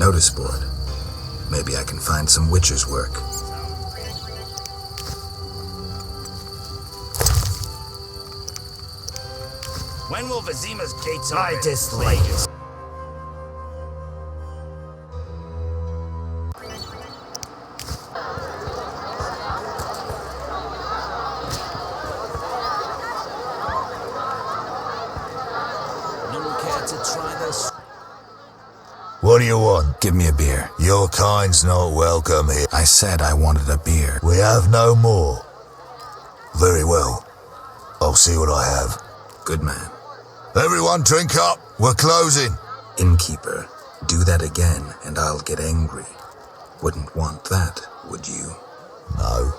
Notice board. Maybe I can find some Witcher's work. When will Vizima's gates open? I dislike it. What do you want? Give me a beer. Your kind's not welcome here. I said I wanted a beer. We have no more. Very well. I'll see what I have. Good man. Everyone drink up. We're closing. Innkeeper, do that again and I'll get angry. Wouldn't want that, would you? No.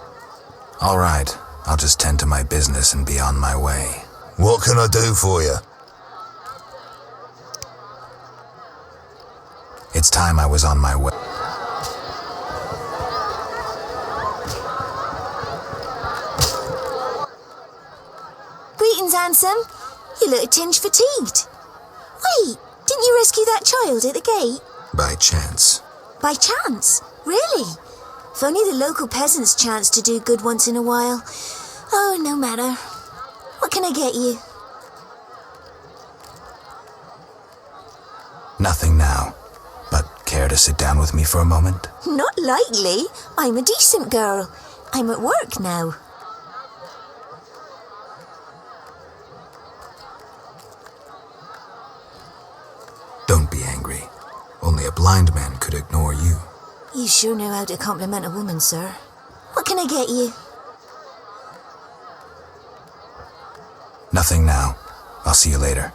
All right. I'll just tend to my business and be on my way. What can I do for you? It's time I was on my way. Greetings, handsome. You look a tinge fatigued. Wait, didn't you rescue that child at the gate? By chance. By chance? Really? If only the local peasants chanced to do good once in a while. Oh, no matter. What can I get you? Nothing now. But care to sit down with me for a moment? Not likely. I'm a decent girl. I'm at work now. Don't be angry. Only a blind man could ignore you. You sure know how to compliment a woman, sir. What can I get you? Nothing now. I'll see you later.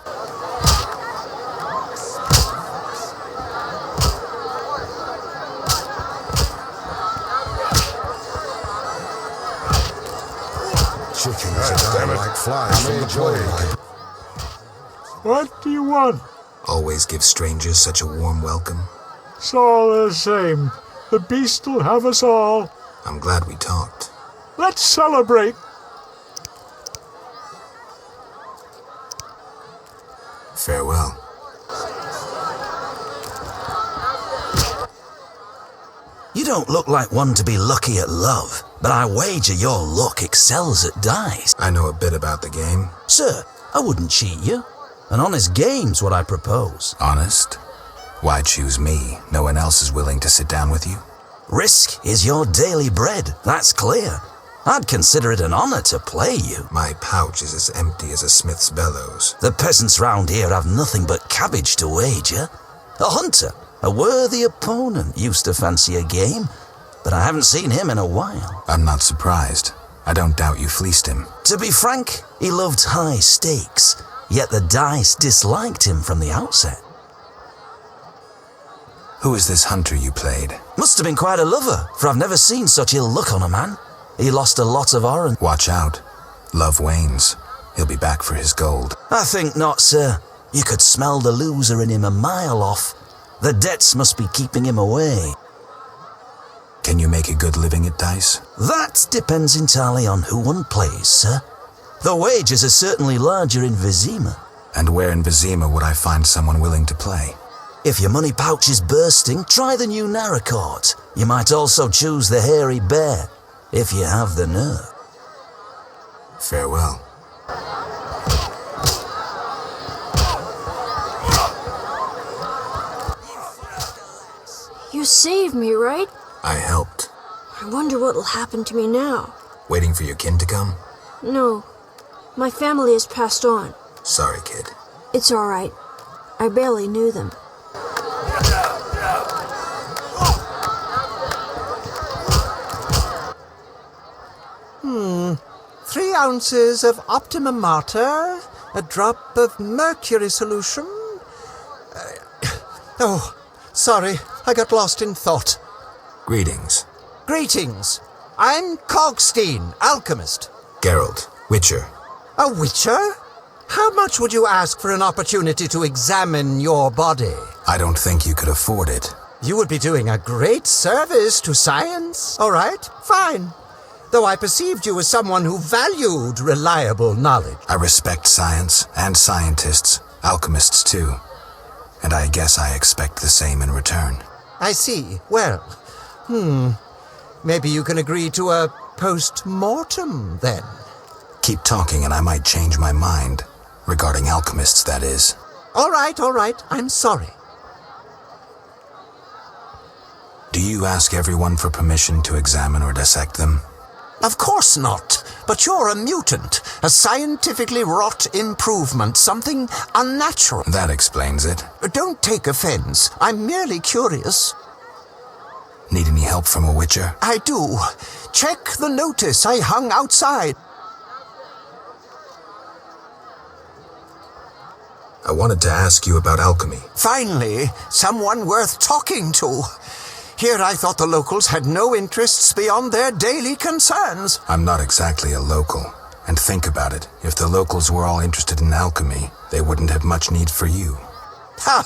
Chickens die like flies from the plague. What do you want? Always give strangers such a warm welcome. It's all the same. The beast will have us all. I'm glad we talked. Let's celebrate. Farewell. You don't look like one to be lucky at love, but I wager your luck excels at dice. I know a bit about the game. Sir, I wouldn't cheat you. An honest game's what I propose. Honest? Why choose me? No one else is willing to sit down with you? Risk is your daily bread, that's clear. I'd consider it an honor to play you. My pouch is as empty as a smith's bellows. The peasants round here have nothing but cabbage to wager. A hunter, a worthy opponent, used to fancy a game, but I haven't seen him in a while. I'm not surprised. I don't doubt you fleeced him. To be frank, he loved high stakes, yet the dice disliked him from the outset. Who is this hunter you played? Must have been quite a lover, for I've never seen such ill luck on a man. He lost a lot of orange. Watch out. Love wanes. He'll be back for his gold. I think not, sir. You could smell the loser in him a mile off. The debts must be keeping him away. Can you make a good living at dice? That depends entirely on who one plays, sir. The wages are certainly larger in Vizima. And where in Vizima would I find someone willing to play? If your money pouch is bursting, try the new Narracourt. You might also choose the Hairy Bear, if you have the nerve. Farewell. You saved me, right? I helped. I wonder what'll happen to me now. Waiting for your kin to come? No. My family has passed on. Sorry, kid. It's all right. I barely knew them. 3 ounces of Optima Mater, a drop of mercury solution. Oh, sorry, I got lost in thought. Greetings. Greetings. I'm Cogstein, alchemist. Geralt, Witcher. A witcher? How much would you ask for an opportunity to examine your body? I don't think you could afford it. You would be doing a great service to science. All right, fine. Though I perceived you as someone who valued reliable knowledge. I respect science and scientists, alchemists too. And I guess I expect the same in return. I see. Well, maybe you can agree to a post-mortem, then. Keep talking and I might change my mind. Regarding alchemists, that is. All right. I'm sorry. Do you ask everyone for permission to examine or dissect them? Of course not. But you're a mutant. A scientifically wrought improvement. Something unnatural. That explains it. Don't take offense. I'm merely curious. Need any help from a witcher? I do. Check the notice I hung outside. I wanted to ask you about alchemy. Finally, someone worth talking to. Here I thought the locals had no interests beyond their daily concerns. I'm not exactly a local. And think about it. If the locals were all interested in alchemy, they wouldn't have much need for you. Ha!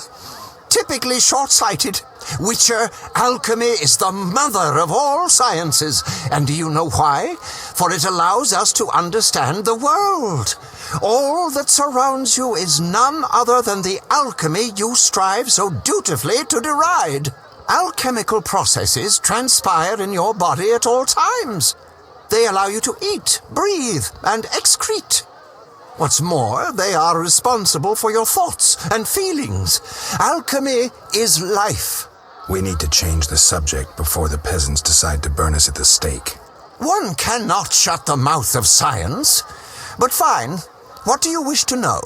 Typically short-sighted. Witcher, alchemy is the mother of all sciences. And do you know why? For it allows us to understand the world. All that surrounds you is none other than the alchemy you strive so dutifully to deride. Alchemical processes transpire in your body at all times. They allow you to eat, breathe, and excrete. What's more, they are responsible for your thoughts and feelings. Alchemy is life. We need to change the subject before the peasants decide to burn us at the stake. One cannot shut the mouth of science. But fine, what do you wish to know?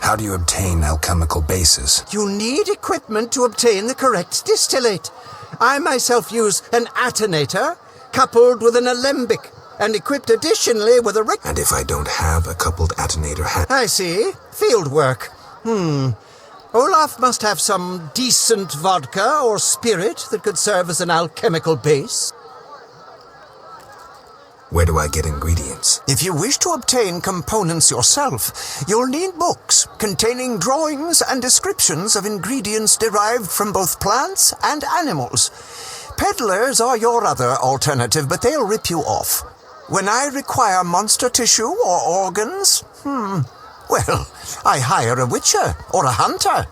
How do you obtain alchemical bases? You need equipment to obtain the correct distillate. I myself use an attenator, coupled with an alembic, and equipped additionally with a And if I don't have a coupled attenator I see. Field work. Olaf must have some decent vodka or spirit that could serve as an alchemical base. Where do I get ingredients? If you wish to obtain components yourself, you'll need books containing drawings and descriptions of ingredients derived from both plants and animals. Peddlers are your other alternative, but they'll rip you off. When I require monster tissue or organs, well, I hire a witcher or a hunter.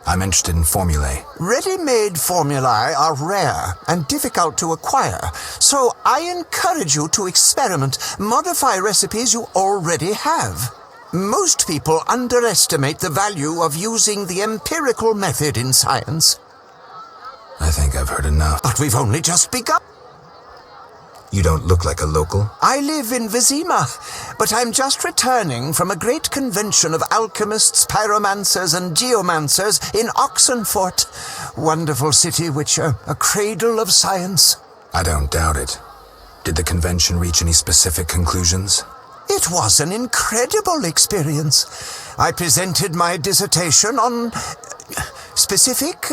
I'm interested in formulae. Ready-made formulae are rare and difficult to acquire, so I encourage you to experiment, modify recipes you already have. Most people underestimate the value of using the empirical method in science. I think I've heard enough. But we've only just begun. You don't look like a local. I live in Vizima, but I'm just returning from a great convention of alchemists, pyromancers, and geomancers in Oxenfurt. Wonderful city, Witcher, a cradle of science. I don't doubt it. Did the convention reach any specific conclusions? It was an incredible experience. I presented my dissertation on specific.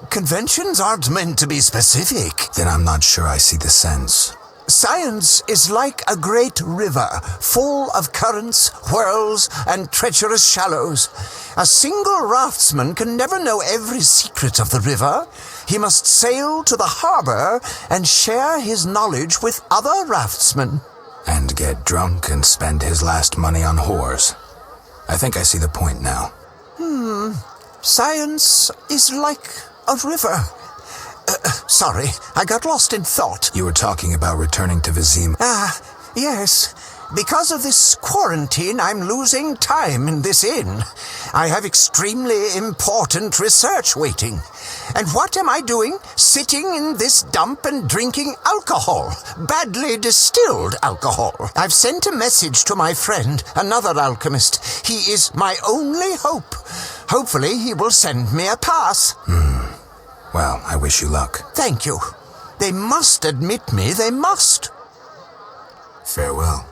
Conventions aren't meant to be specific. Then I'm not sure I see the sense. Science is like a great river, full of currents, whirls, and treacherous shallows. A single raftsman can never know every secret of the river. He must sail to the harbor and share his knowledge with other raftsmen. And get drunk and spend his last money on whores. I think I see the point now. Science is like a river. Sorry, I got lost in thought. You were talking about returning to Vizima. Yes. Because of this quarantine, I'm losing time in this inn. I have extremely important research waiting. And what am I doing? Sitting in this dump and drinking alcohol. Badly distilled alcohol. I've sent a message to my friend, another alchemist. He is my only hope. Hopefully he will send me a pass. Well, I wish you luck. Thank you. They must admit me, they must. Farewell.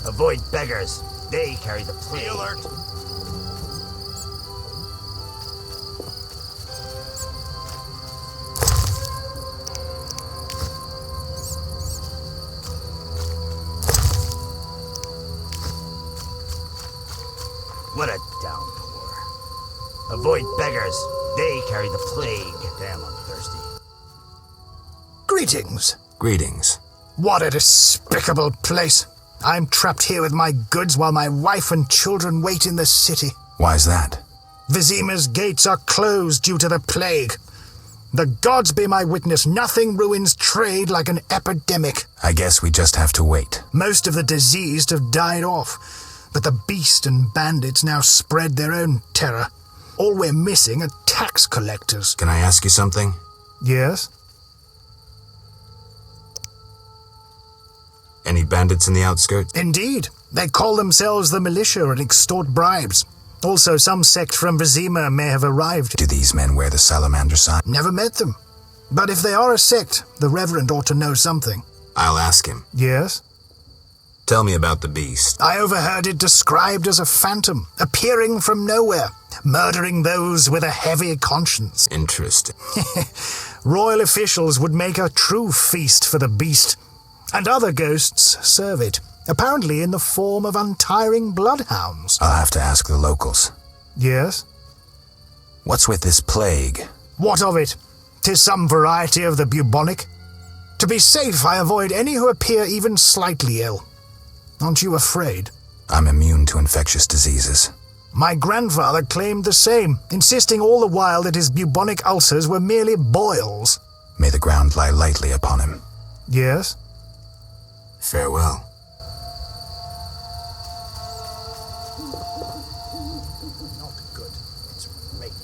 Avoid beggars. They carry the plague. Be alert. What a downpour. Avoid beggars. They carry the plague. Damn, I'm thirsty. Greetings. Greetings. What a despicable place. I'm trapped here with my goods while my wife and children wait in the city. Why's that? Vizima's gates are closed due to the plague. The gods be my witness, nothing ruins trade like an epidemic. I guess we just have to wait. Most of the diseased have died off, but the beast and bandits now spread their own terror. All we're missing are tax collectors. Can I ask you something? Yes? Any bandits in the outskirts? Indeed. They call themselves the militia and extort bribes. Also, some sect from Vizima may have arrived. Do these men wear the salamander sign? Never met them. But if they are a sect, the Reverend ought to know something. I'll ask him. Yes? Tell me about the beast. I overheard it described as a phantom, appearing from nowhere, murdering those with a heavy conscience. Interesting. Royal officials would make a true feast for the beast, and other ghosts serve it, apparently in the form of untiring bloodhounds. I'll have to ask the locals. Yes? What's with this plague? What of it? 'Tis some variety of the bubonic. To be safe, I avoid any who appear even slightly ill. Aren't you afraid? I'm immune to infectious diseases. My grandfather claimed the same, insisting all the while that his bubonic ulcers were merely boils. May the ground lie lightly upon him. Yes? Farewell. Not good. It's raining.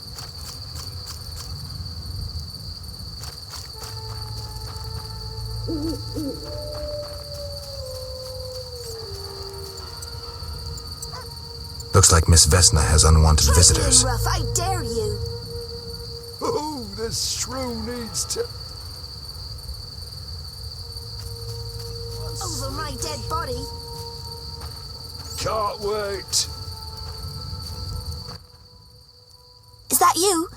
Looks like Miss Vesna has unwanted visitors. Try being rough, I dare you. Oh, this shrew needs to... Over my dead body. Can't wait. Is that you?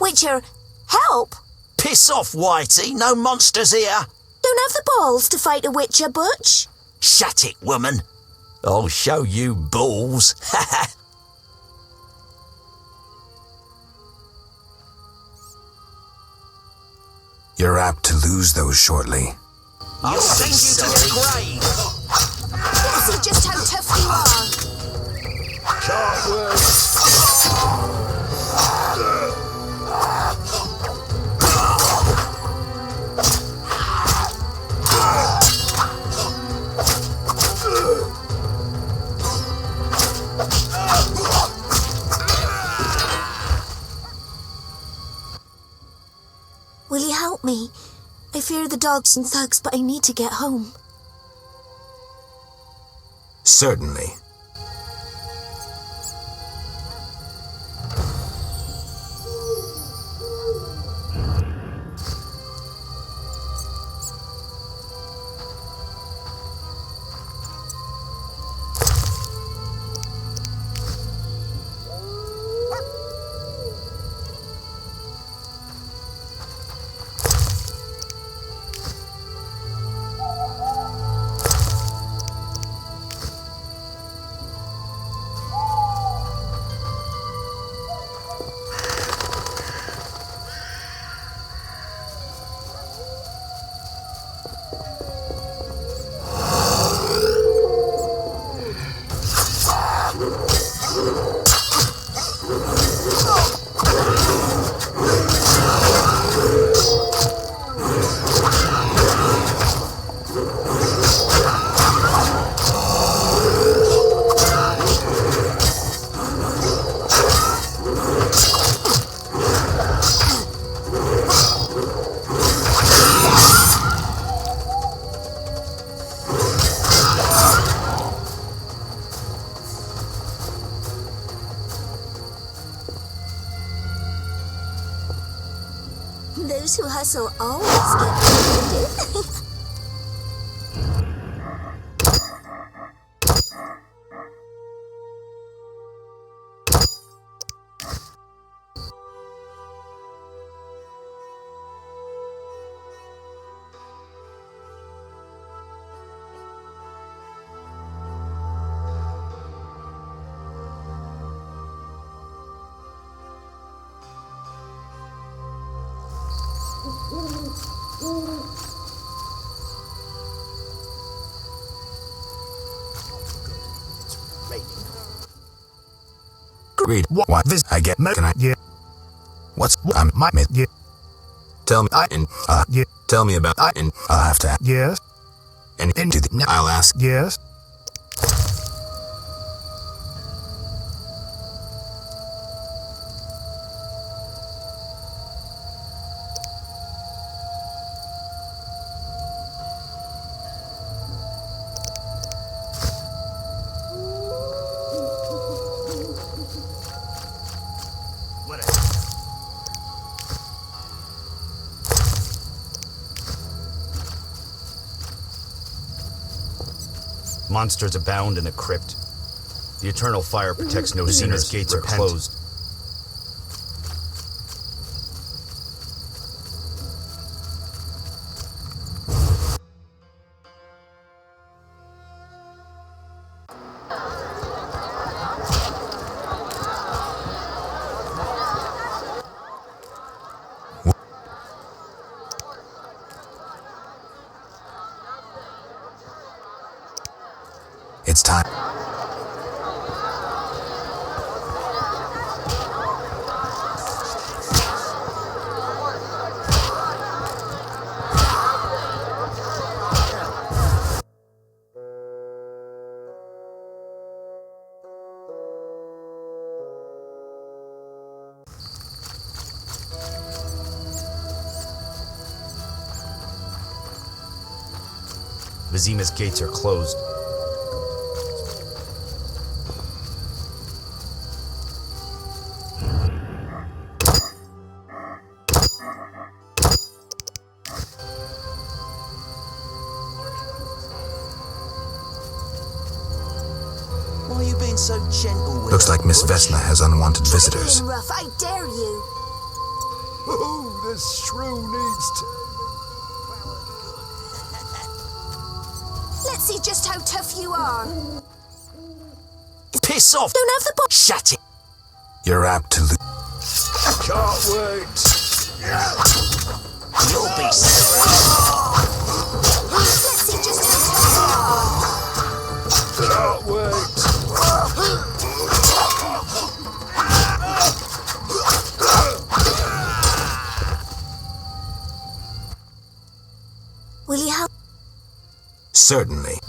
Witcher, help! Piss off, Whitey. No monsters here. Don't have the balls to fight a Witcher, Butch. Shut it, woman. I'll show you balls. You're apt to lose those shortly. I'll send you to the grave. See just how tough you are. Can't wait. Will you help me? I fear the dogs and thugs, but I need to get home. Certainly. Those who hustle always get rewarded. Read. What? What? I get. Can I? Yeah. What's? I'm. My. Yeah. Tell me. Yeah. Tell me about. I'll have to. Yes. And into the. I'll ask. Yes. Monsters abound in the crypt. The eternal fire protects no sinners. Gates are closed. It's time. Vizima's gates are closed. Why are you being so gentle with Looks her, like Miss Butch? Vesna has unwanted visitors. Being rough, I dare you. Oh, this shrew needs to... Let's see just how tough you are. Piss off! Don't have the bo- Shut it! You're apt to lose. Can't wait. You'll be sorry. Let's see just how tough you are. Can't wait. Will you help? Certainly.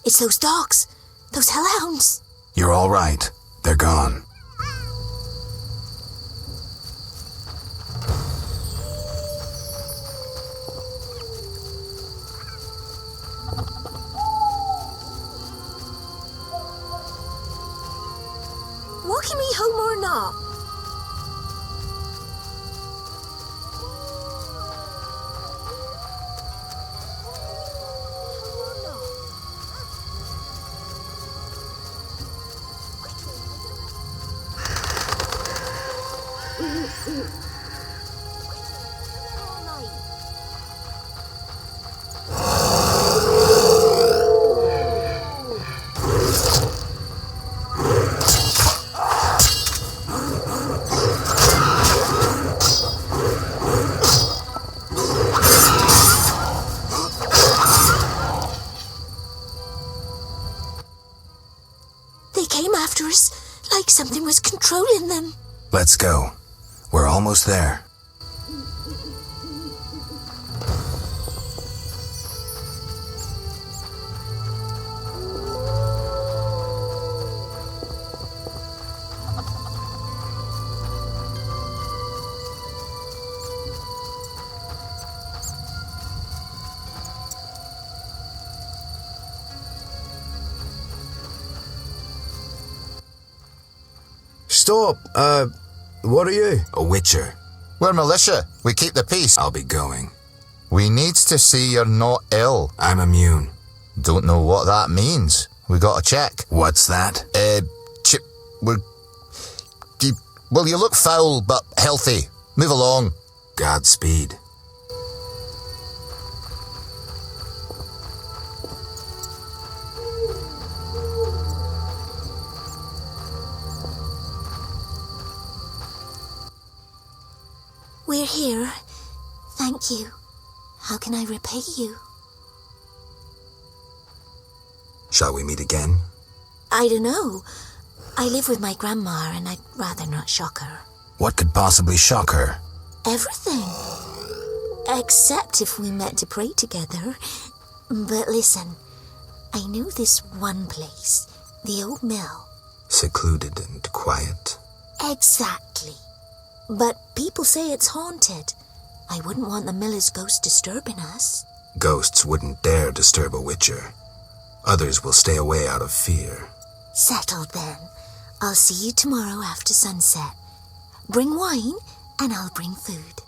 It's those dogs. Those hellhounds. You're all right. They're gone. like something was controlling them. Let's go. We're almost there. Stop. What are you? A witcher. We're militia. We keep the peace. I'll be going. We needs to see you're not ill. I'm immune. Don't know what that means. We gotta check. What's that? Chip, well, you look foul, but healthy. Move along. Godspeed. We're here. Thank you. How can I repay you? Shall we meet again? I don't know. I live with my grandma and I'd rather not shock her. What could possibly shock her? Everything. Except if we met to pray together. But listen, I know this one place, the old mill. Secluded and quiet. Exactly. But people say it's haunted. I wouldn't want the miller's ghost disturbing us. Ghosts wouldn't dare disturb a witcher. Others will stay away out of fear. Settled then. I'll see you tomorrow after sunset. Bring wine and I'll bring food.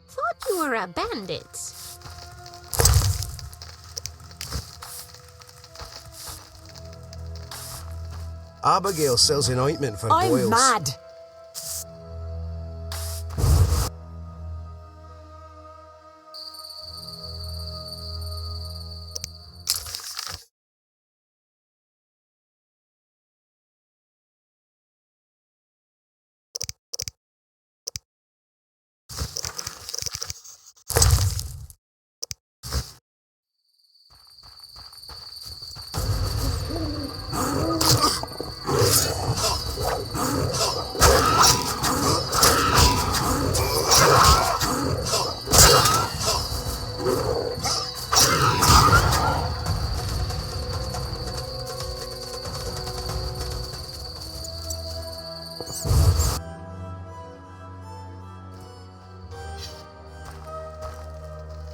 Thought you were a bandit. Abigail sells an ointment for boils. I'm mad.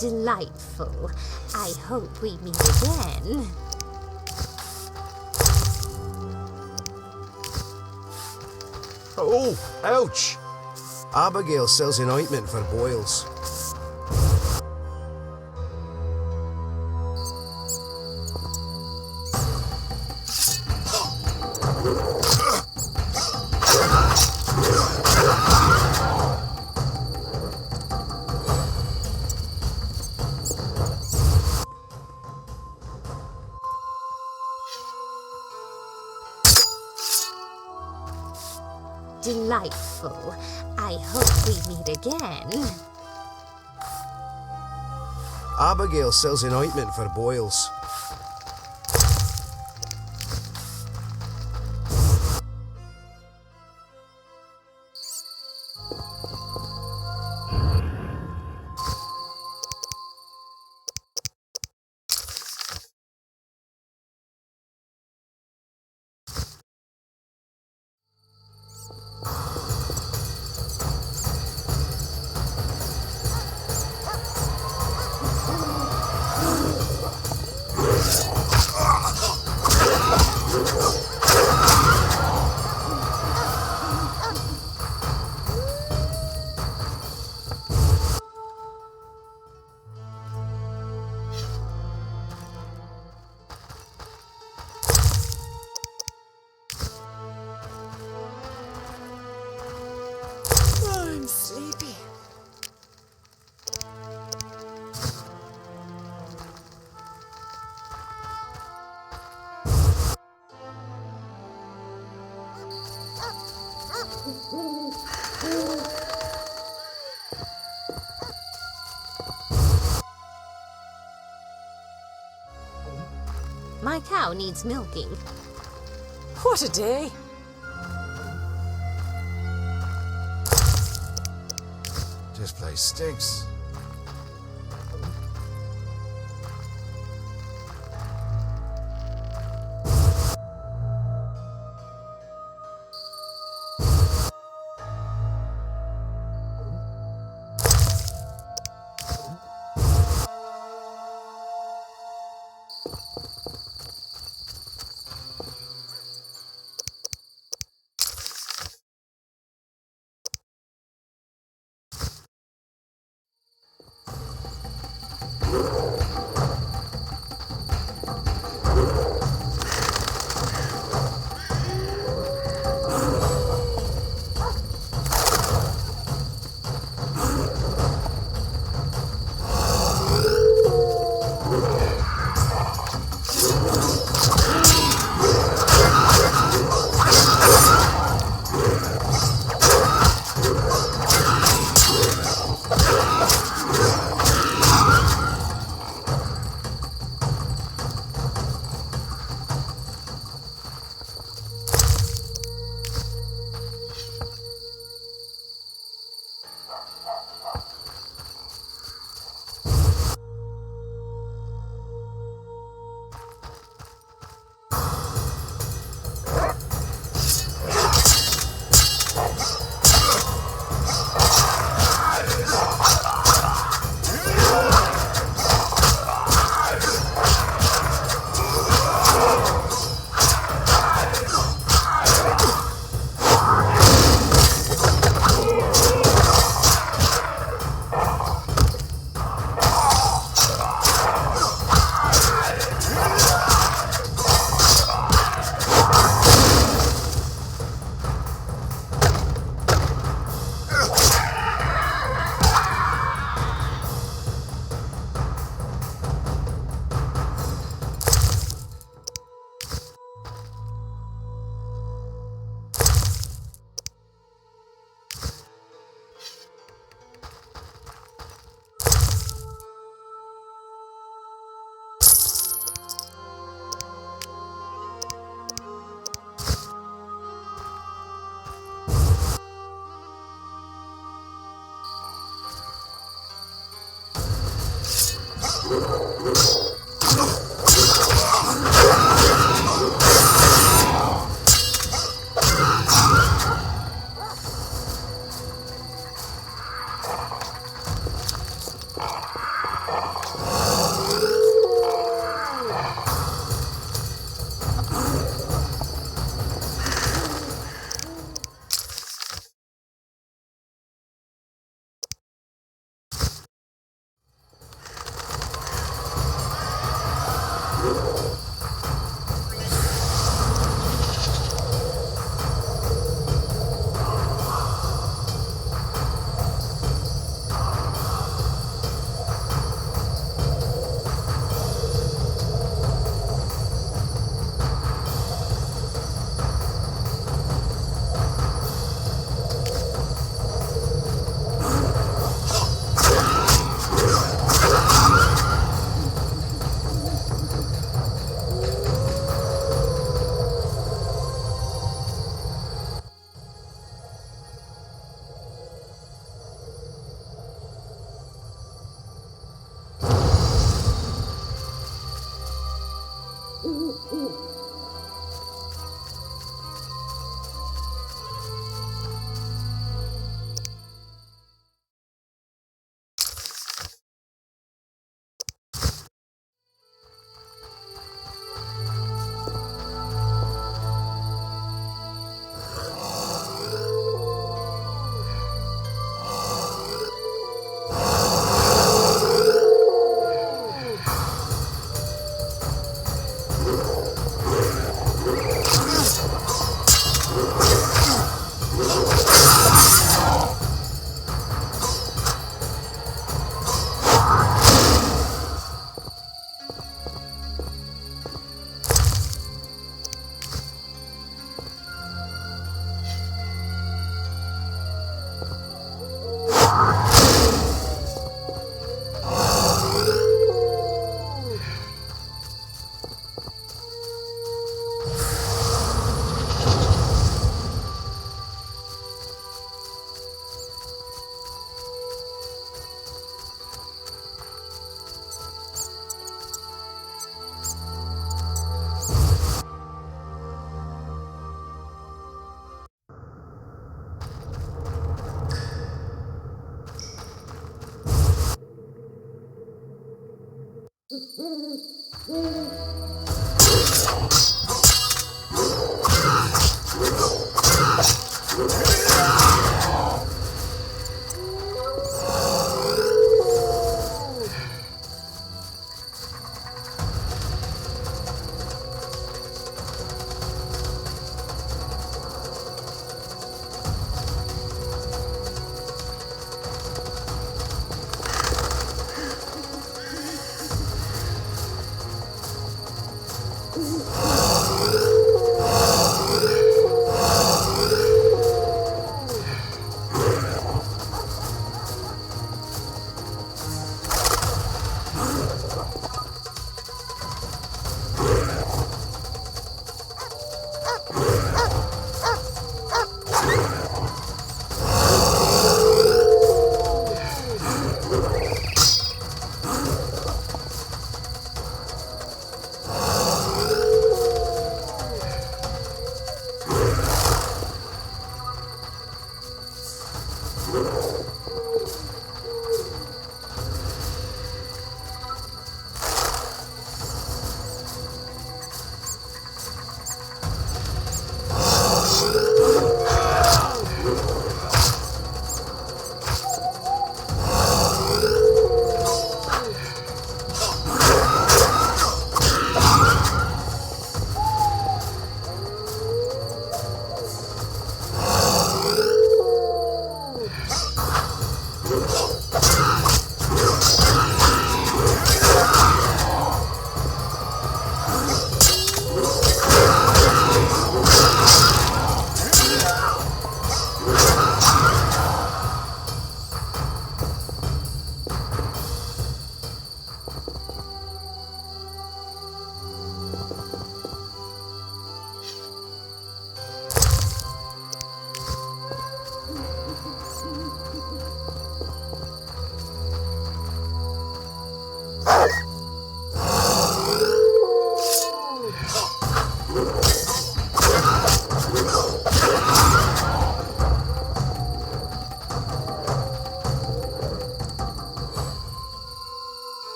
Delightful. I hope we meet again. Oh, ouch! Abigail sells an ointment for boils. Delightful. I hope we meet again. Abigail sells an ointment for boils. cow needs milking. What a day! This place stinks.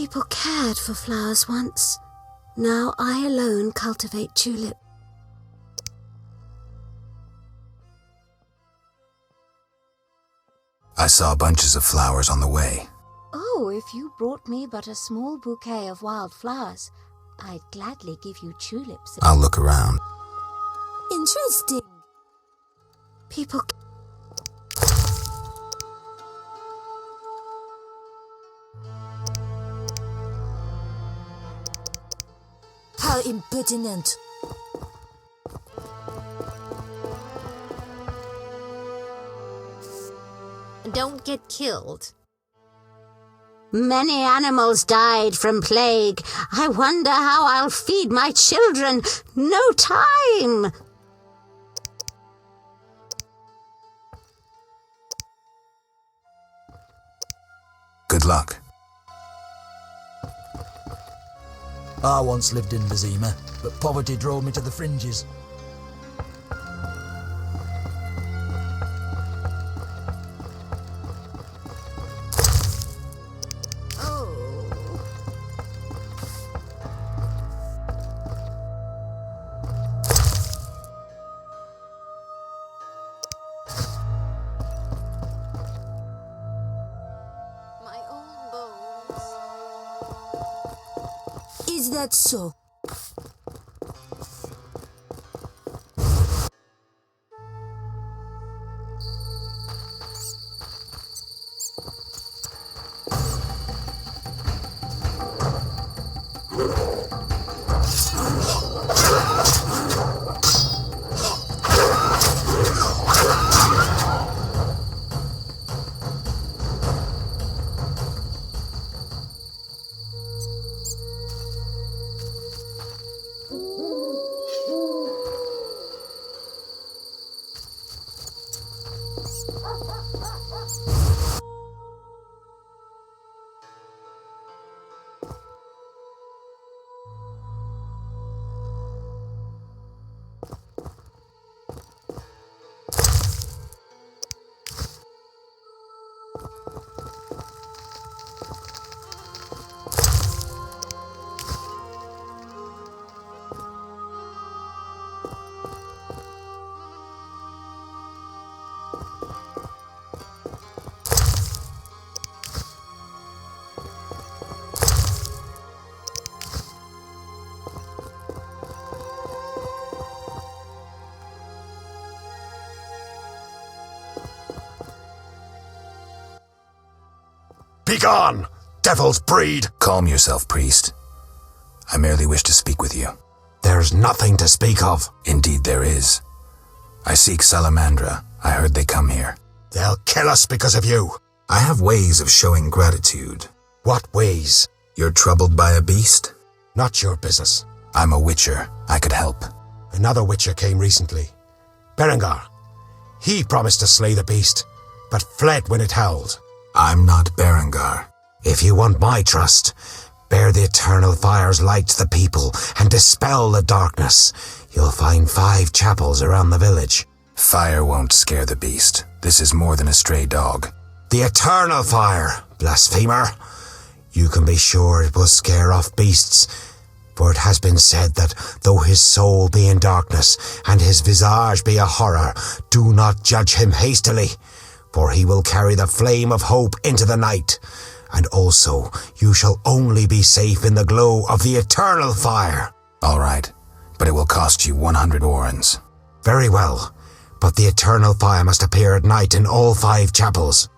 People cared for flowers once. Now I alone cultivate tulip. I saw bunches of flowers on the way. Oh, if you brought me but a small bouquet of wild flowers, I'd gladly give you tulips. I'll look around. Interesting. People... How impertinent. Don't get killed. Many animals died from plague. I wonder how I'll feed my children. No time. Good luck. I once lived in Vizima, but poverty drove me to the fringes. Is that so? Begone, devil's breed! Calm yourself, priest. I merely wish to speak with you. There's nothing to speak of. Indeed there is. I seek Salamandra. I heard they come here. They'll kill us because of you. I have ways of showing gratitude. What ways? You're troubled by a beast? Not your business. I'm a witcher. I could help. Another witcher came recently. Berengar. He promised to slay the beast, but fled when it howled. I'm not Berengar. If you want my trust, bear the eternal fire's light to the people and dispel the darkness. You'll find 5 chapels around the village. Fire won't scare the beast. This is more than a stray dog. The eternal fire, blasphemer. You can be sure it will scare off beasts, for it has been said that though his soul be in darkness and his visage be a horror, do not judge him hastily, for he will carry the flame of hope into the night. And also, you shall only be safe in the glow of the eternal fire. All right, but it will cost you 100 orens. Very well, but the eternal fire must appear at night in all 5 chapels.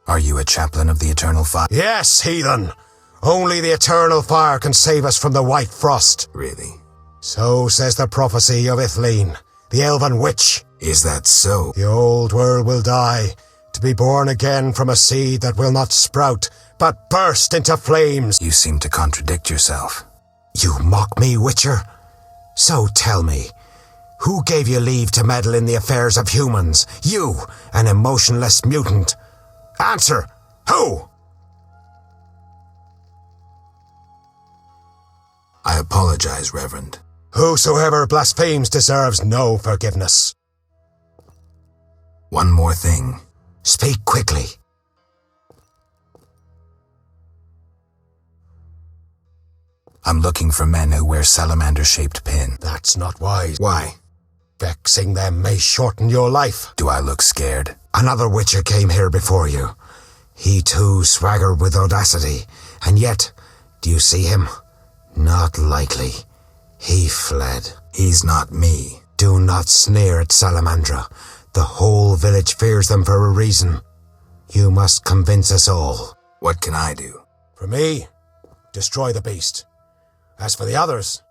Are you a chaplain of the eternal fire? Yes, heathen. Only the eternal fire can save us from the white frost. Really? So says the prophecy of Ithleen, the elven witch. Is that so? The old world will die, to be born again from a seed that will not sprout, but burst into flames. You seem to contradict yourself. You mock me, witcher? So tell me, who gave you leave to meddle in the affairs of humans? You, an emotionless mutant. Answer! Who? I apologize, Reverend. Whosoever blasphemes deserves no forgiveness. One more thing. Speak quickly. I'm looking for men who wear salamander-shaped pin. That's not wise. Why? Vexing them may shorten your life. Do I look scared? Another witcher came here before you. He too swaggered with audacity, and yet, do you see him? Not likely. He fled. He's not me. Do not sneer at Salamandra. The whole village fears them for a reason. You must convince us all. What can I do? For me, destroy the beast. As for the others,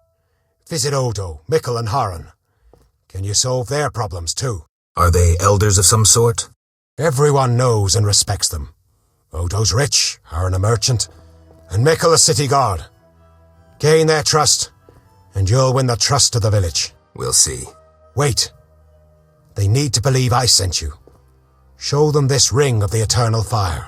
visit Odo, Mikkel and Haran. Can you solve their problems too? Are they elders of some sort? Everyone knows and respects them. Odo's rich, Haran a merchant, and Mikkel a city guard. Gain their trust, and you'll win the trust of the village. We'll see. Wait. They need to believe I sent you. Show them this ring of the eternal fire.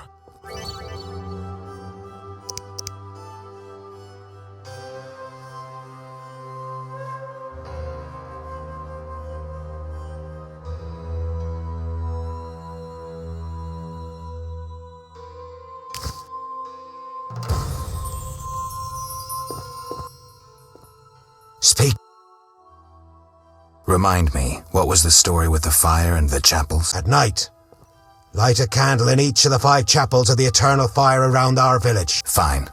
Speak. Remind me, what was the story with the fire and the chapels? At night, light a candle in each of the 5 chapels of the eternal fire around our village. Fine.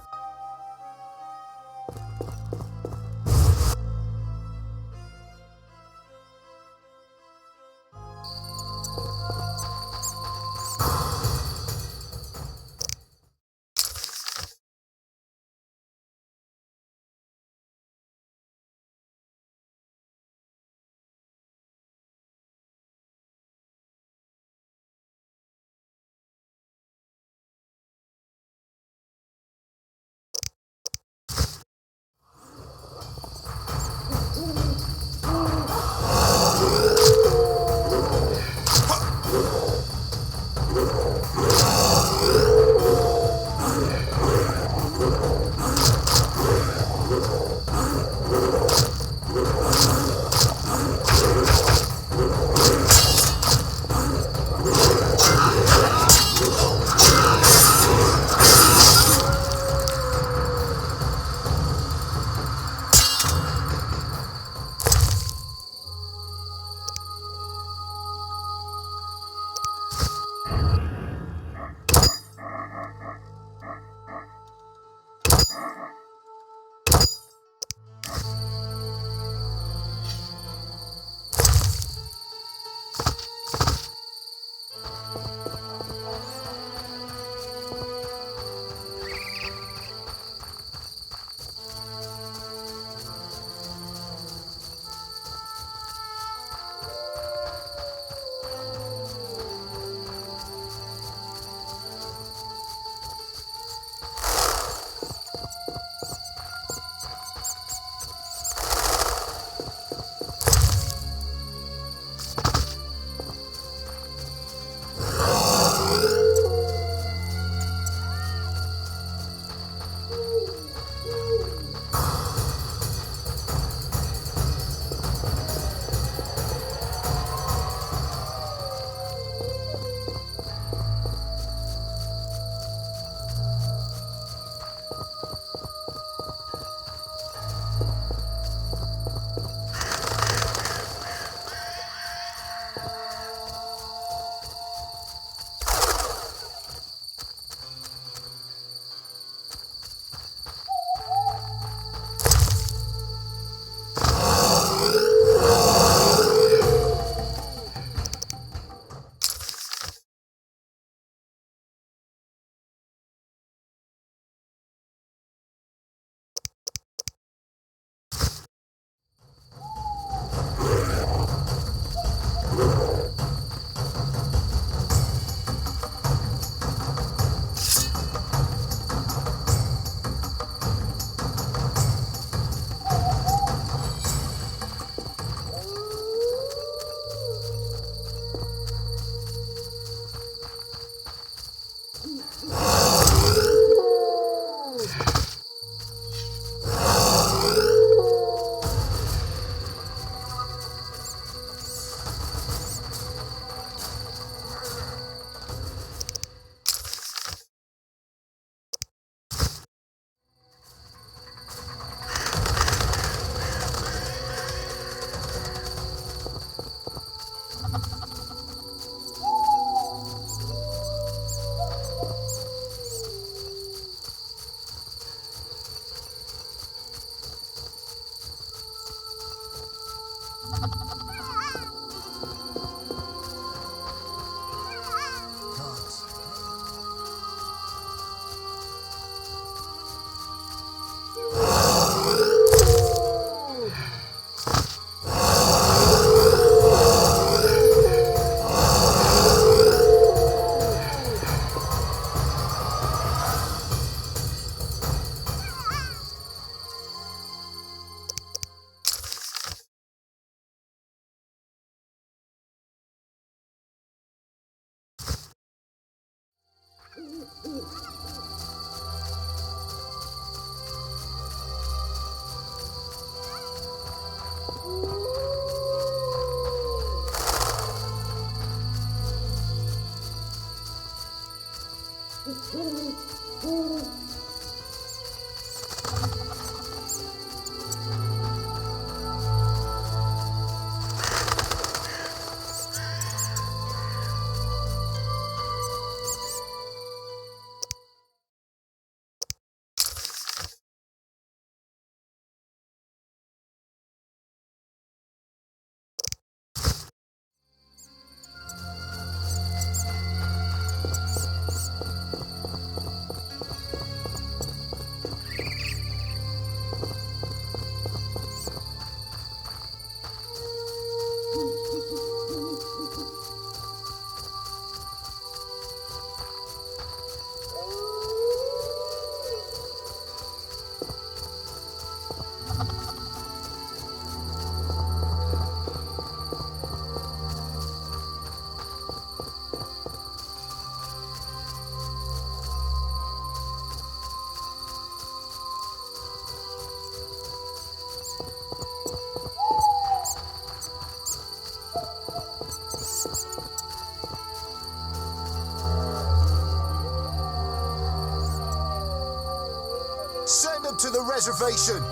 reservation.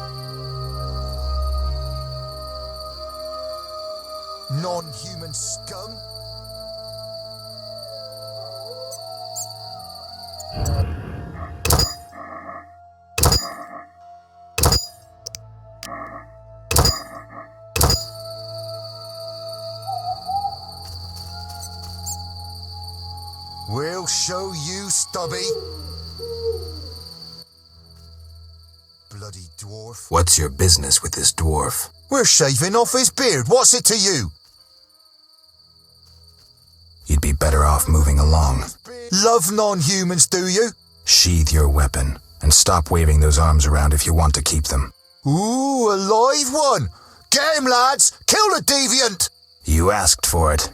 Non-human scum. We'll show you, Stubby. Bloody dwarf. What's your business with this dwarf? We're shaving off his beard. What's it to you? You'd be better off moving along. Love non-humans, do you? Sheathe your weapon, and stop waving those arms around if you want to keep them. Ooh, a live one. Get him, lads. Kill the deviant. You asked for it.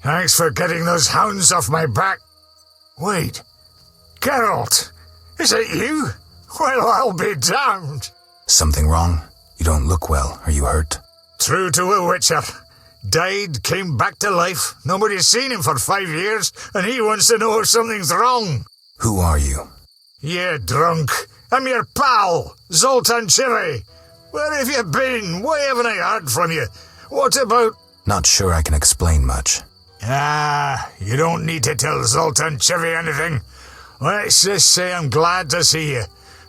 Thanks for getting those hounds off my back. Wait, Geralt, is it you? Well, I'll be damned. Something wrong? You don't look well. Are you hurt? True to a witcher. Died, came back to life. Nobody's seen him for 5 years, and he wants to know if something's wrong. Who are you? Yeah, drunk. I'm your pal, Zoltan Chiri. Where have you been? Why haven't I heard from you? What about... Not sure I can explain much. You don't need to tell Zoltan Chiri anything. Let's just say I'm glad to see you,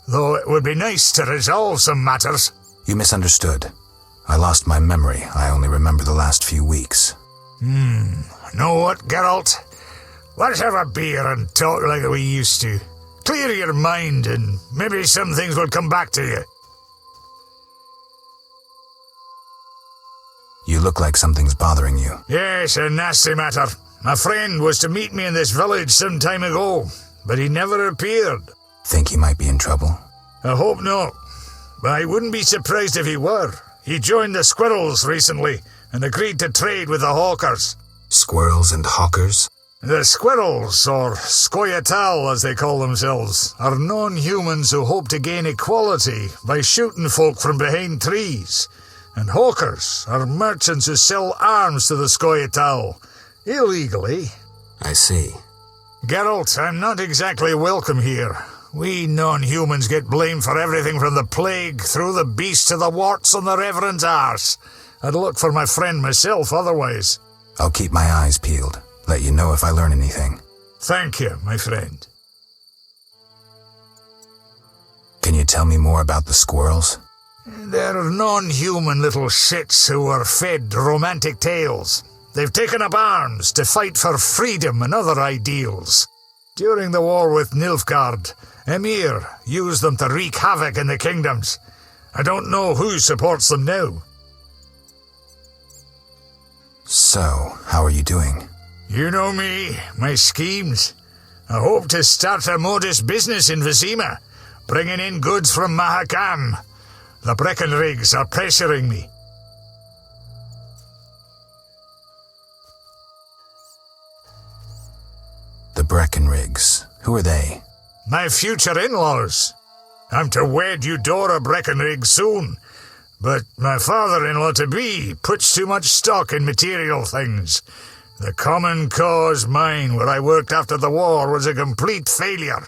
though it would be nice to resolve some matters. You misunderstood. I lost my memory. I only remember the last few weeks. Know what, Geralt? Let's have a beer and talk like we used to. Clear your mind and maybe some things will come back to you. You look like something's bothering you. Yes, a nasty matter. My friend was to meet me in this village some time ago, but he never appeared. Think he might be in trouble? I hope not, but I wouldn't be surprised if he were. He joined the Squirrels recently and agreed to trade with the Hawkers. Squirrels and hawkers? The Squirrels, or Scoia'tael as they call themselves, are non-humans who hope to gain equality by shooting folk from behind trees. And Hawkers are merchants who sell arms to the Scoia'tael, illegally. I see. Geralt, I'm not exactly welcome here. We non-humans get blamed for everything from the plague through the beast to the warts on the Reverend's arse. I'd look for my friend myself otherwise. I'll keep my eyes peeled. Let you know if I learn anything. Thank you, my friend. Can you tell me more about the squirrels? They're non-human little shits who are fed romantic tales. They've taken up arms to fight for freedom and other ideals. During the war with Nilfgaard, Emir used them to wreak havoc in the kingdoms. I don't know who supports them now. So, how are you doing? You know me, my schemes. I hope to start a modest business in Vizima, bringing in goods from Mahakam. The Breckenrigs are pressuring me. The Breckenrigs. Who are they? My future in-laws. I'm to wed Eudora Breckenrig soon, but my father-in-law-to-be puts too much stock in material things. The Common Cause mine where I worked after the war was a complete failure.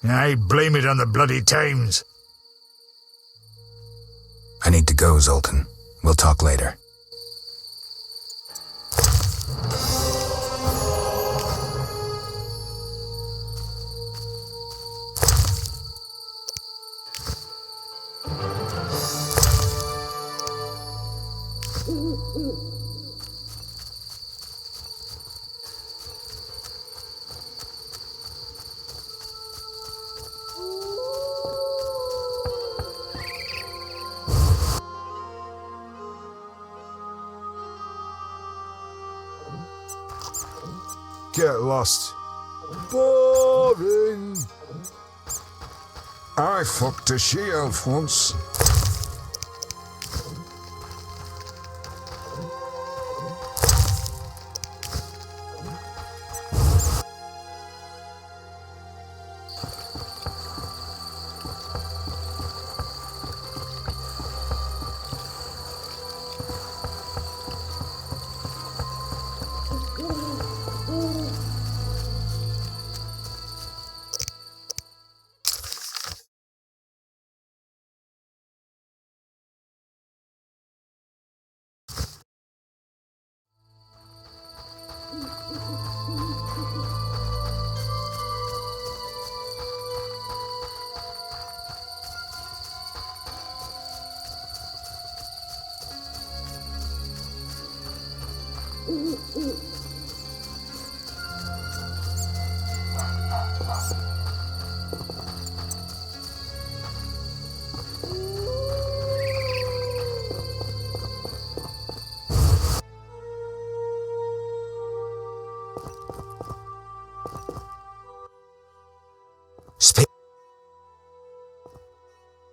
I blame it on the bloody times. I need to go, Zoltan. We'll talk later. Get lost. Boring. I fucked a she-elf once.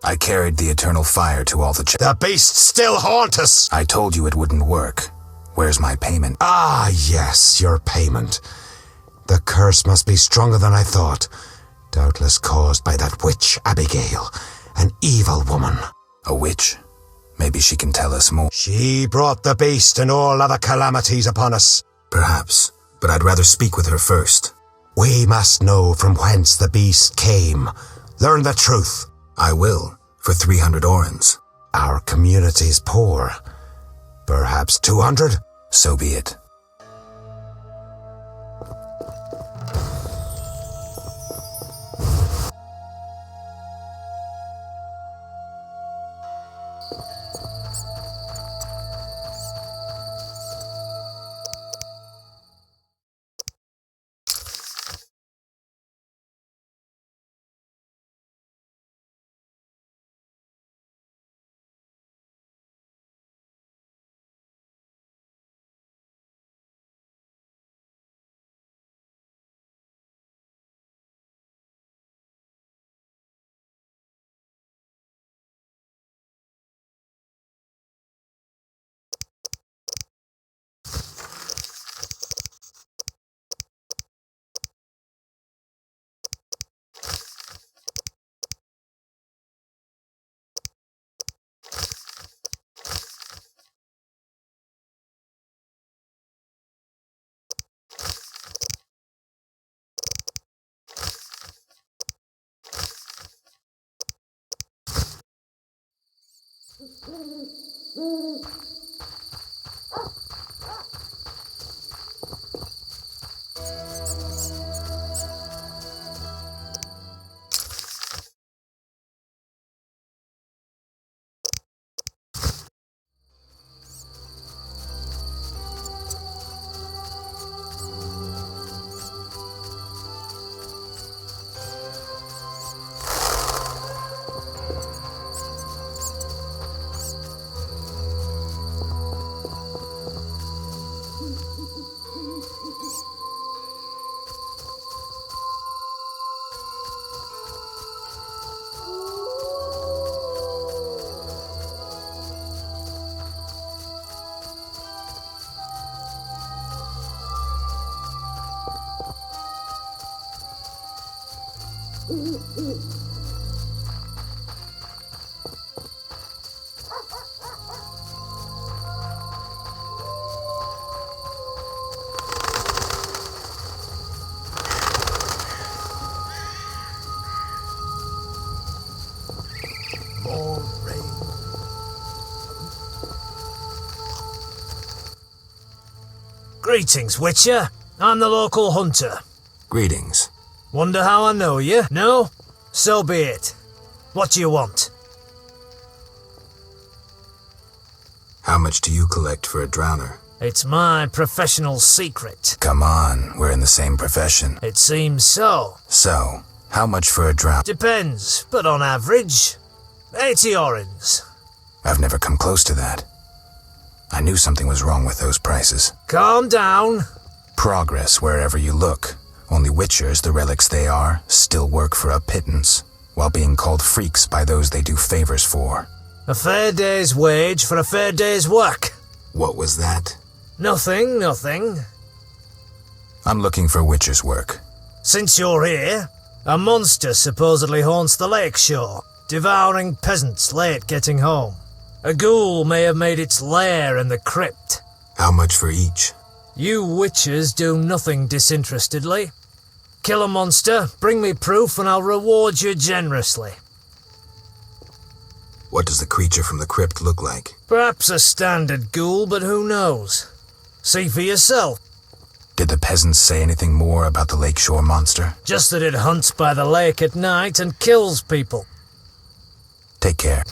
I carried the eternal fire to all the The beasts still haunt us! I told you it wouldn't work. Where's my payment? Ah, yes, your payment. The curse must be stronger than I thought. Doubtless caused by that witch, Abigail. An evil woman. A witch? Maybe she can tell us more. She brought the beast and all other calamities upon us. Perhaps, but I'd rather speak with her first. We must know from whence the beast came. Learn the truth. I will, for 300 orens. Our community's poor. Perhaps 200? So be it. Greetings, Witcher. I'm the local hunter. Greetings. Wonder how I know you? No? So be it. What do you want? How much do you collect for a drowner? It's my professional secret. Come on, we're in the same profession. It seems so. So, how much for a drowner? Depends, but on average, 80 orens. I've never come close to that. I knew something was wrong with those prices. Calm down. Progress wherever you look. Only witchers, the relics they are, still work for a pittance. while being called freaks by those they do favors for. A fair day's wage for a fair day's work. What was that? Nothing, nothing. I'm looking for witcher's work. Since you're here, a monster supposedly haunts the lakeshore, devouring peasants late getting home. A ghoul may have made its lair in the crypt. How much for each? You witchers do nothing disinterestedly. Kill a monster, bring me proof, and I'll reward you generously. What does the creature from the crypt look like? Perhaps a standard ghoul, but who knows? See for yourself. Did the peasants say anything more about the lakeshore monster? Just that it hunts by the lake at night and kills people. Take care.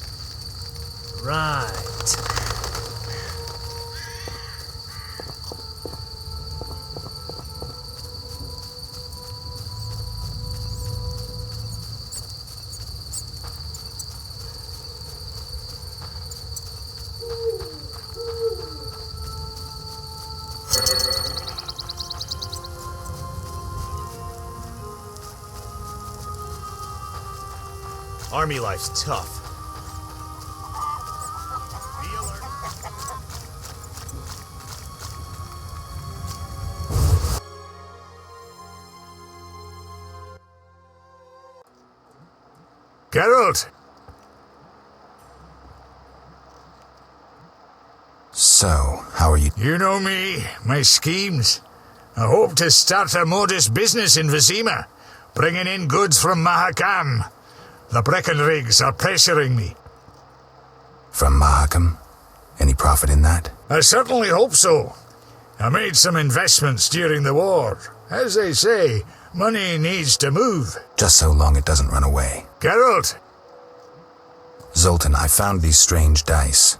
Right. Army life's tough. Geralt! So, how are you? You know me, my schemes. I hope to start a modest business in Vizima, bringing in goods from Mahakam. The Breckenrigs are pressuring me. From Mahakam? Any profit in that? I certainly hope so. I made some investments during the war. As they say, money needs to move. Just so long it doesn't run away. Geralt! Zoltan, I found these strange dice.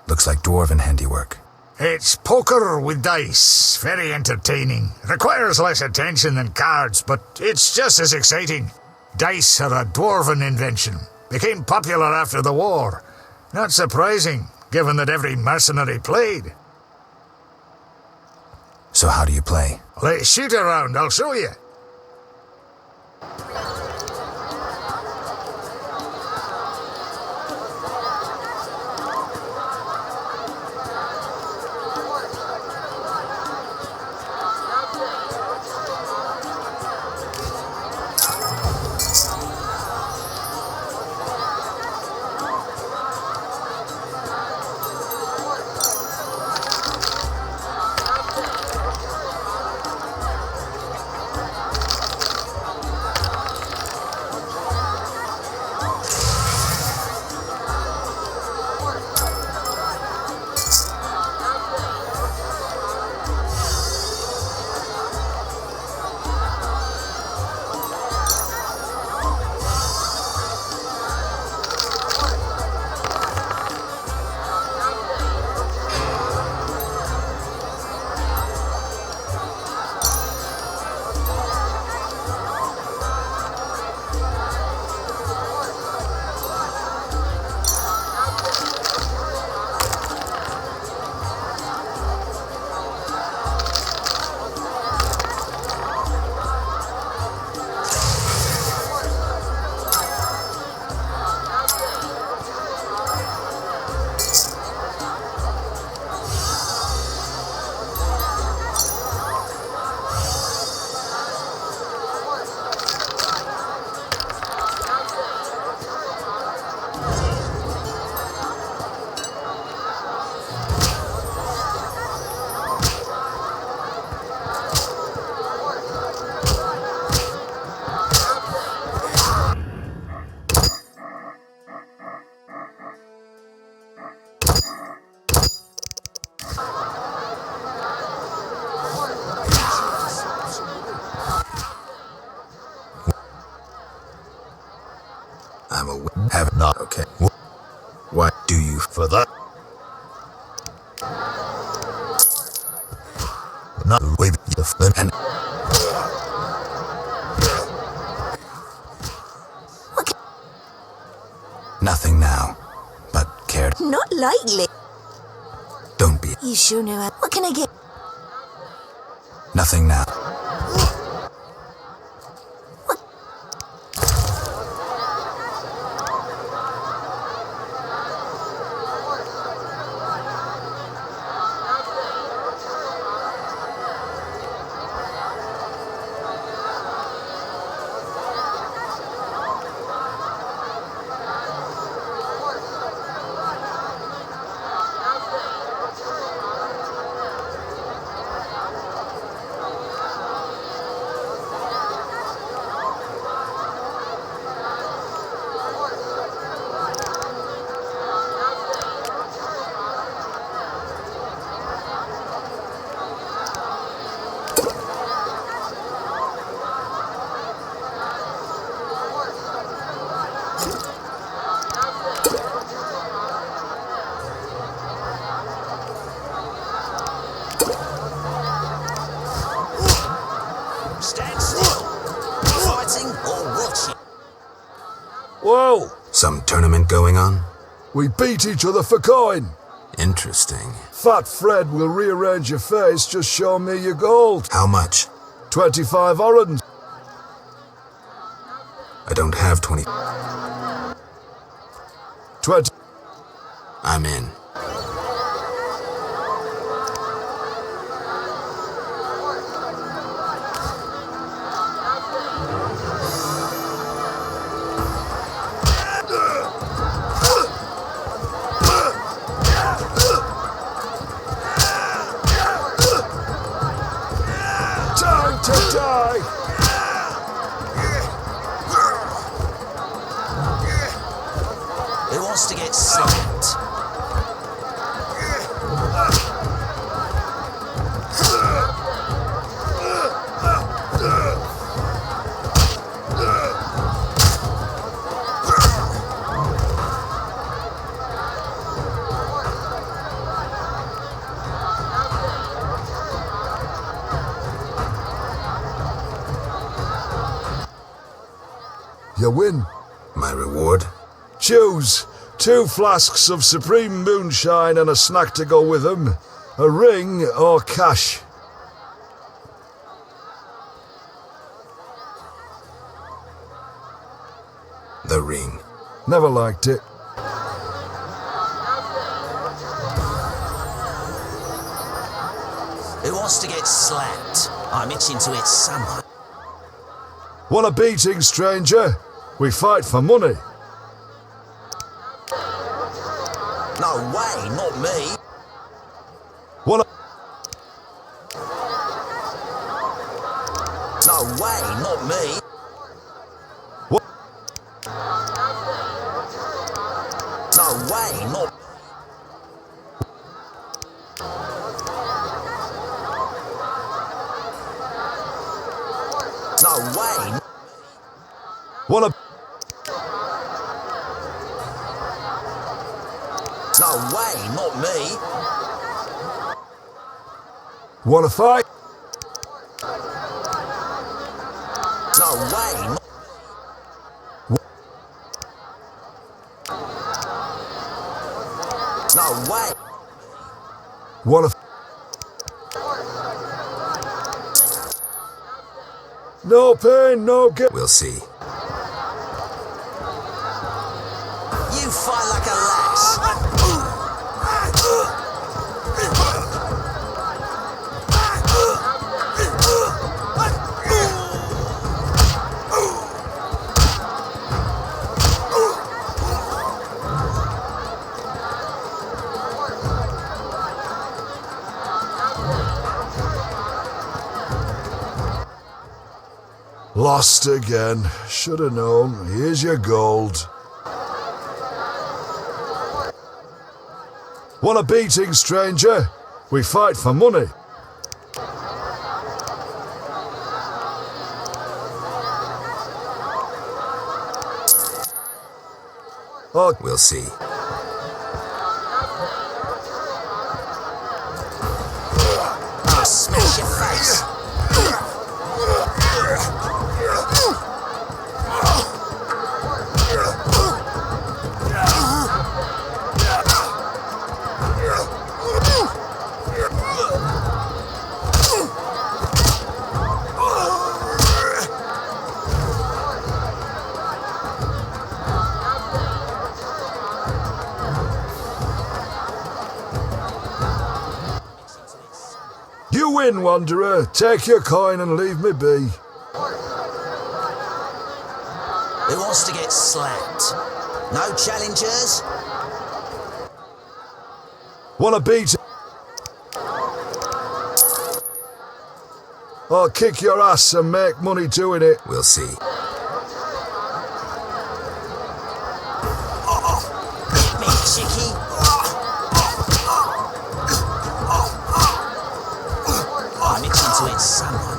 Looks like dwarven handiwork. It's poker with dice. Very entertaining. Requires less attention than cards, but it's just as exciting. Dice are a dwarven invention. Became popular after the war. Not surprising, given that every mercenary played. So how do you play? Let's shoot around, I'll show you. Have not. Okay. What do you for that? Not with the and nothing now, but cared. Not likely. Don't be. You sure know how. What can I get? Nothing now. going on? We beat each other for coin. Interesting. Fat Fred will rearrange your face, just show me your gold. How much? 25 orange. I don't have 20. 20. I'm in. Time to die! Who wants to get slapped? You win. My reward? Choose 2 flasks of supreme moonshine and a snack to go with them. A ring or cash. The ring. Never liked it. Who wants to get slapped? I'm itching to hit someone. Want a beating, stranger? We fight for money. No way, not me. Want a... No way, not me. What? No way, not... No way. Want a... No way, not me. Want to fight? No way, not... No way. Want to... No pain, no gain. We'll see. You fight like a lass. Lost again. Should have known. Here's your gold. Want a beating, stranger? We fight for money. Oh, we'll see. I'll smash your face. you win, Wanderer. Take your coin and leave me be. Who wants to get slapped? No challengers? Wanna beat? I'll kick your ass and make money doing it. We'll see. Hit me, chickie. I'm itching to hit someone.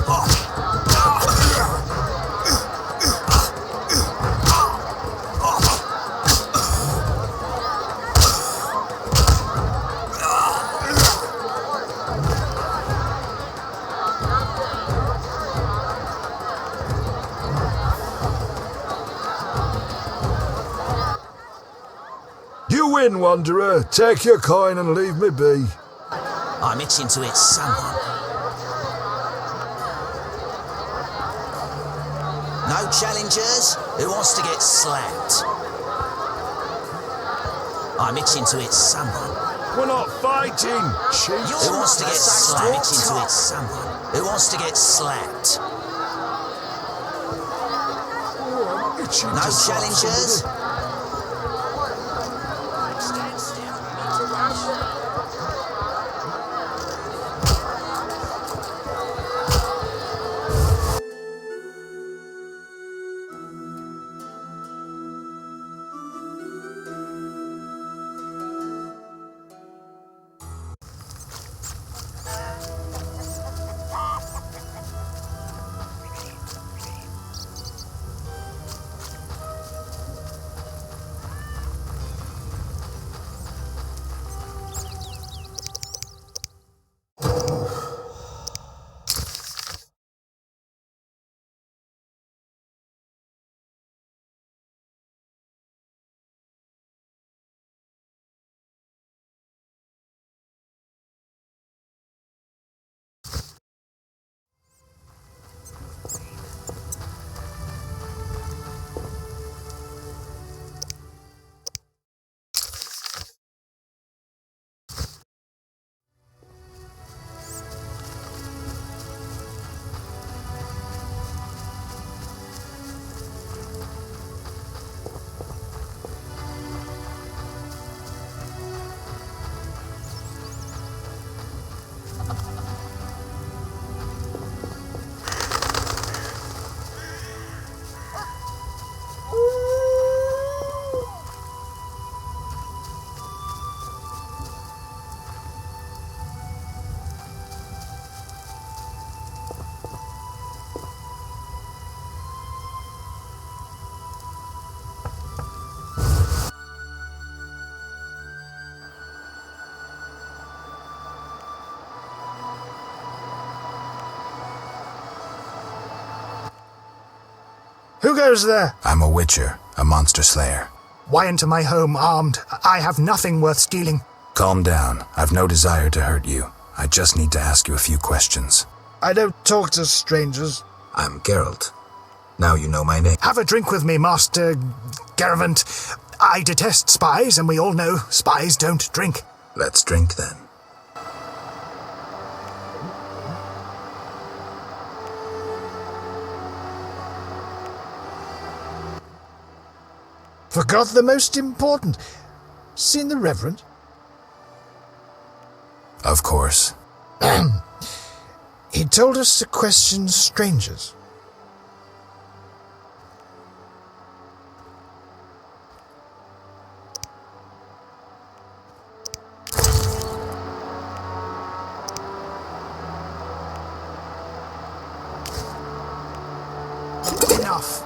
You win, Wanderer. Take your coin and leave me be. I'm itching to hit someone. No challengers? Who wants to get slapped? I'm itching to hit someone. We're not fighting, cheat. Who wants to get slapped? I'm itching to hit someone. Who wants to get slapped? No challengers? Who goes there? I'm a witcher, a monster slayer. Why enter my home armed? I have nothing worth stealing. Calm down. I've no desire to hurt you. I just need to ask you a few questions. I don't talk to strangers. I'm Geralt. Now you know my name. Have a drink with me, Master Garavant. I detest spies, and we all know spies don't drink. Let's drink then. Forgot the most important. Seen the Reverend? Of course. He told us to question strangers. Enough.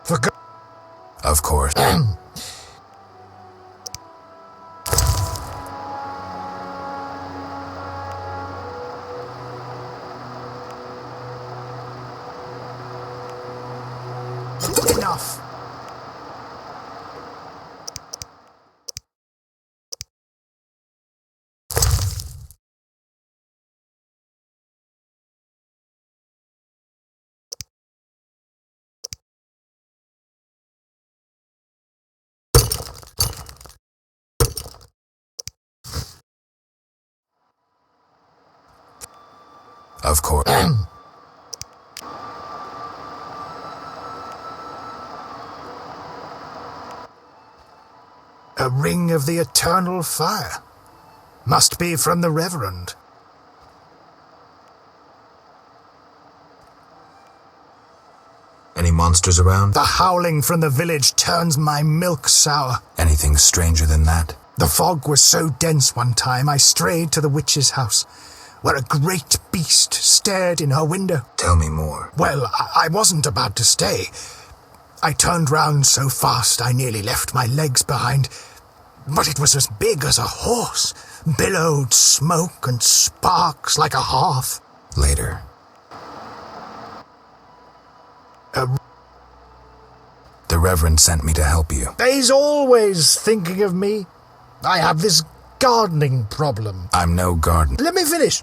Forgot. Of course. Enough. Of course. A ring of the eternal fire. Must be from the Reverend. Any monsters around? The howling from the village turns my milk sour. Anything stranger than that? The fog was so dense one time I strayed to the witch's house, where a great beast stared in her window. Tell me more. Well, I wasn't about to stay. I turned round so fast I nearly left my legs behind, but it was as big as a horse, billowed smoke and sparks like a hearth. Later. The Reverend sent me to help you. He's always thinking of me. I have this gardening problem. I'm no gardener. Let me finish.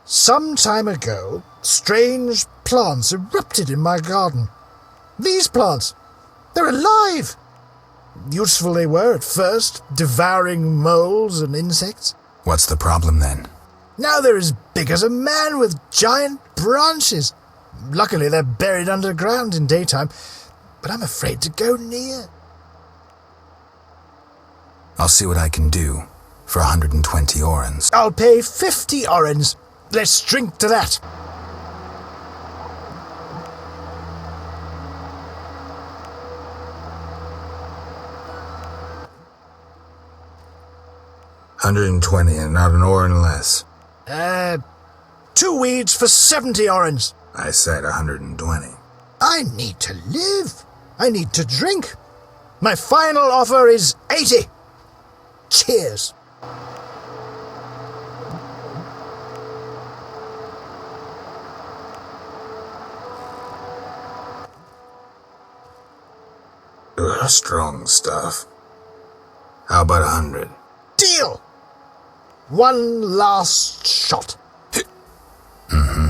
Some time ago, strange plants erupted in my garden. These plants, they're alive. Useful they were at first, devouring moles and insects. What's the problem then? Now they're as big as a man with giant branches. Luckily, they're buried underground in daytime, but I'm afraid to go near. I'll see what I can do for 120 orens. I'll pay 50 orens. Let's drink to that. $120 and not an oren less. 2 weeds for 70 orens. I said 120. I need to live. I need to drink. My final offer is 80. Cheers. Strong stuff. How about 100? Deal. One last shot. Mm-hmm.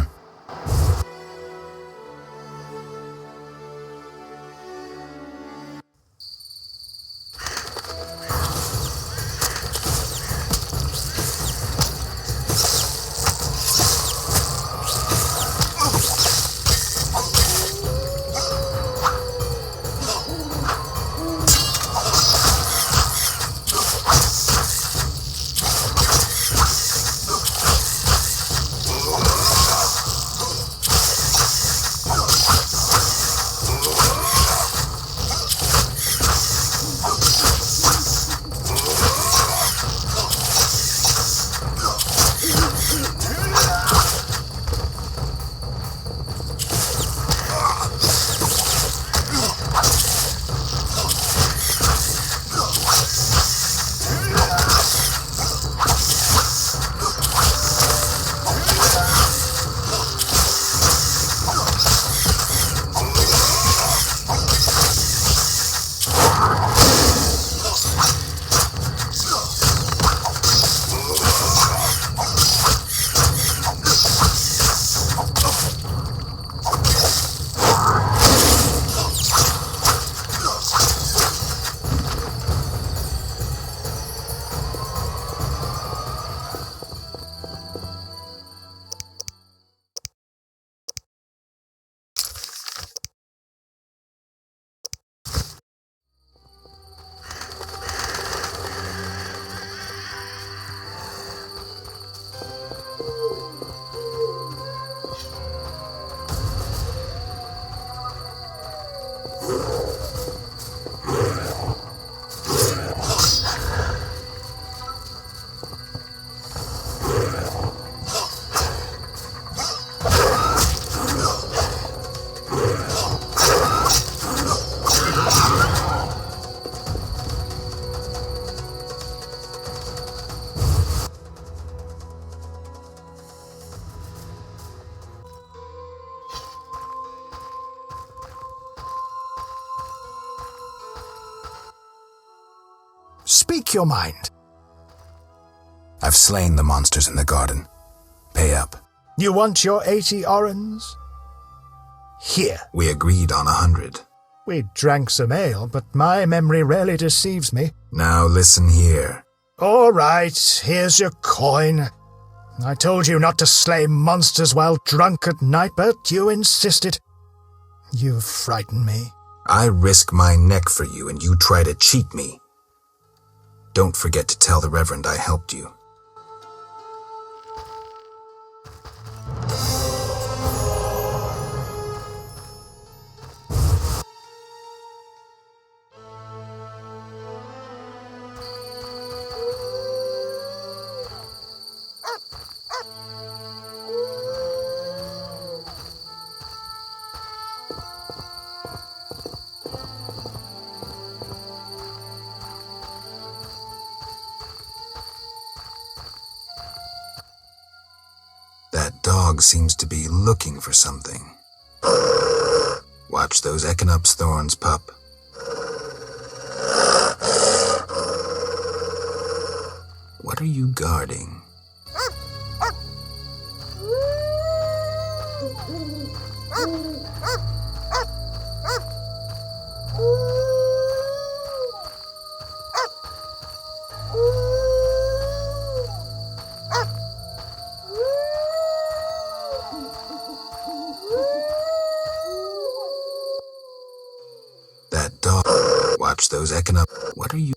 Speak your mind. I've slain the monsters in the garden. Pay up. You want your 80 orens? Here. We agreed on 100. We drank some ale, but my memory rarely deceives me. Now listen here. All right, here's your coin. I told you not to slay monsters while drunk at night, but you insisted. You've frightened me. I risk my neck for you and you try to cheat me. Don't forget to tell the Reverend I helped you. That dog seems to be looking for something. Watch those Echinop's thorns, pup. What are you guarding? That dog. Watch those economic. What are you?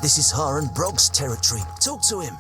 This is Haran Brog's territory. Talk to him.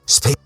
Speak.